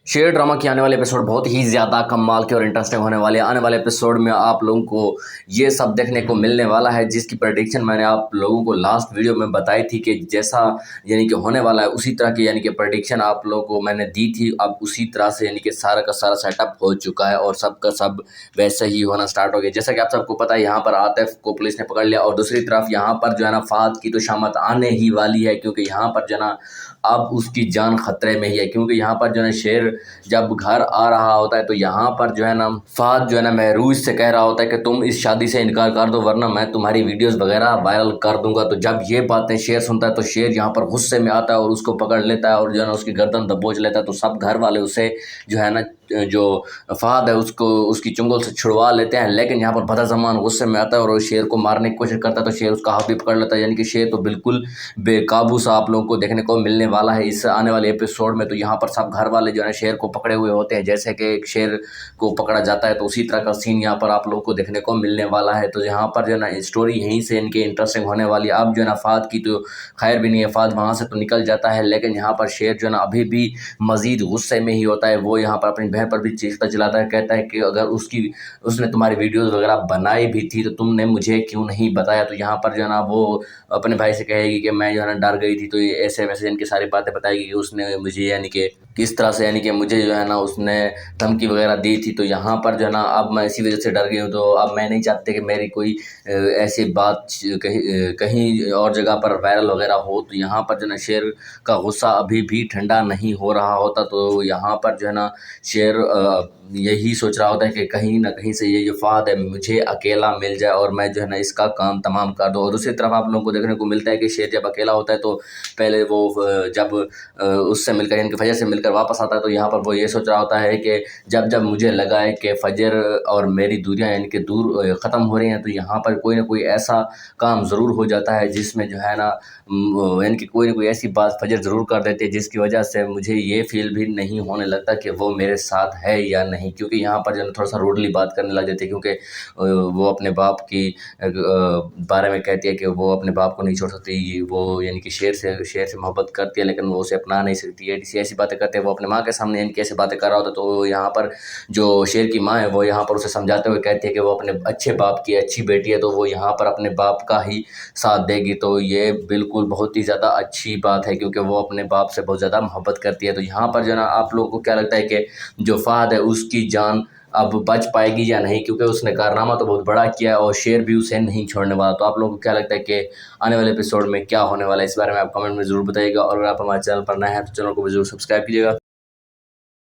शेर ड्रामा के आने वाले एपिसोड बहुत ही ज़्यादा कमाल के और इंटरेस्टिंग होने वाले हैं। आने वाले एपिसोड में आप लोगों को ये सब देखने को मिलने वाला है, जिसकी प्रेडिक्शन मैंने आप लोगों को लास्ट वीडियो में बताई थी कि जैसा यानी कि होने वाला है उसी तरह की यानी कि प्रेडिक्शन आप लोगों को मैंने दी थी। अब उसी तरह से यानी कि सारा का सारा सेटअप हो चुका है और सब का सब वैसे ही होना स्टार्ट हो गया। जैसा कि आप सबको पता है, यहाँ पर आतिफ को पुलिस ने पकड़ लिया और दूसरी तरफ यहाँ पर जो है ना फहद की तो शामत आने ही वाली है, क्योंकि यहाँ पर जो है ना अब उसकी जान खतरे में ही है। क्योंकि यहाँ पर जो है शेर जब घर आ रहा होता है तो यहाँ पर जो है ना फहद जो है ना महरूज से कह रहा होता है कि तुम इस शादी से इनकार कर दो वरना मैं तुम्हारी वीडियोस वगैरह वायरल कर दूंगा। तो जब ये बातें शेर सुनता है तो शेर यहाँ पर गुस्से में आता है और उसको पकड़ लेता है और जो है ना उसकी गर्दन दबोच लेता है। तो सब घर वाले उसे जो है ना जो फहद है उसको उसकी चुंगल से छुड़वा लेते हैं, लेकिन यहाँ पर बदज़मान गुस्से में आता है और वो शेर को मारने की कोशिश करता है। तो शेर उसका हाथ भी पकड़ लेता है, यानी कि शेर तो बिल्कुल बेकाबू सा आप लोगों को देखने को मिलने वाला है इस आने वाले एपिसोड में। तो यहाँ पर सब घर वाले जो है शेर को पकड़े हुए होते हैं, जैसे कि एक शेर को पकड़ा जाता है तो उसी तरह का सीन यहाँ पर आप लोगों को देखने को मिलने वाला है। तो यहाँ पर जो है ना स्टोरी यहीं से इनकी इंटरेस्टिंग होने वाली है। अब जो है ना फहद की तो खैर भी नहीं है, फहद वहाँ से तो निकल जाता है, लेकिन यहाँ पर शेर जो है ना अभी भी मजीद गुस्से में ही होता है। वो यहाँ पर अपनी बहन पर भी चीखता चिल्लाता है, कहता है कि अगर उसने तुम्हारी वीडियोस वगैरह बनाई भी थी तो तुमने मुझे क्यों नहीं बताया। तो यहाँ पर जो है ना वो अपने भाई से कहेगी कि मैं जो है ना डर गई थी, तो ये ऐसे वैसे इनकी सारी बातें बताएगी कि उसने मुझे यानी कि किस तरह से यानी कि मुझे जो है ना उसने धमकी वगैरह दी थी। तो यहाँ पर जो है ना अब मैं इसी वजह से डर गई हूँ, तो अब मैं नहीं चाहती कि मेरी कोई ऐसी बात कहीं और जगह पर वायरल वगैरह हो। तो यहाँ पर जो है ना शेर का गुस्सा अभी भी ठंडा नहीं हो रहा होता। तो यहाँ पर जो है ना शेर यही सोच रहा होता है कि कहीं ना कहीं से ये जो फहद है मुझे अकेला मिल जाए और मैं जो है ना इसका काम तमाम कर दूँ। और दूसरी तरफ आप लोगों को देखने को मिलता है कि शेर जब अकेला होता है तो पहले वो जब उससे मिलकर यानी कि फजर से मिलकर वापस आता है तो यहाँ पर वो ये सोच रहा होता है कि जब जब मुझे लगा है कि फजर और मेरी दूरियां यानी कि दूर ख़त्म हो रही हैं, तो यहाँ पर कोई ना कोई ऐसा काम ज़रूर हो जाता है जिसमें जो है ना यानी कि कोई ना कोई ऐसी बात फजर ज़रूर कर देती है जिसकी वजह से मुझे ये फील भी नहीं होने लगता कि वो मेरे साथ है या नहीं। क्योंकि यहाँ पर जो है थोड़ा सा रूडली बात करने लग जाती है, क्योंकि वो अपने बाप की बारे में कहती है कि वो अपने बाप को नहीं छोड़ सकती। वो यानी कि शेर से मोहब्बत करती है लेकिन वो उसे अपना नहीं सकती है, ऐसी बातें करते हैं। वो अपने माँ के सामने यानी कि ऐसी बातें कर रहा होता है। तो यहाँ पर जो शेर की माँ है वो यहाँ पर उसे समझाते हुए कहती है कि वो अपने अच्छे बाप की अच्छी बेटी है, तो वो यहाँ पर अपने बाप का ही साथ देगी। तो ये बिल्कुल बहुत ही ज़्यादा अच्छी बात है, क्योंकि वो अपने बाप से बहुत ज़्यादा मोहब्बत करती है। तो यहाँ पर जो है ना आप लोगों को क्या लगता है कि जो फहद है उसकी जान अब बच पाएगी या नहीं, क्योंकि उसने कारनामा तो बहुत बड़ा किया है और शेर भी उसे नहीं छोड़ने वाला। तो आप लोगों को क्या लगता है कि आने वाले एपिसोड में क्या होने वाला है, इस बारे में आप कमेंट में ज़रूर बताइएगा। और अगर आप हमारे चैनल पर नए हैं तो चैनल को भी ज़रूर सब्सक्राइब कीजिएगा।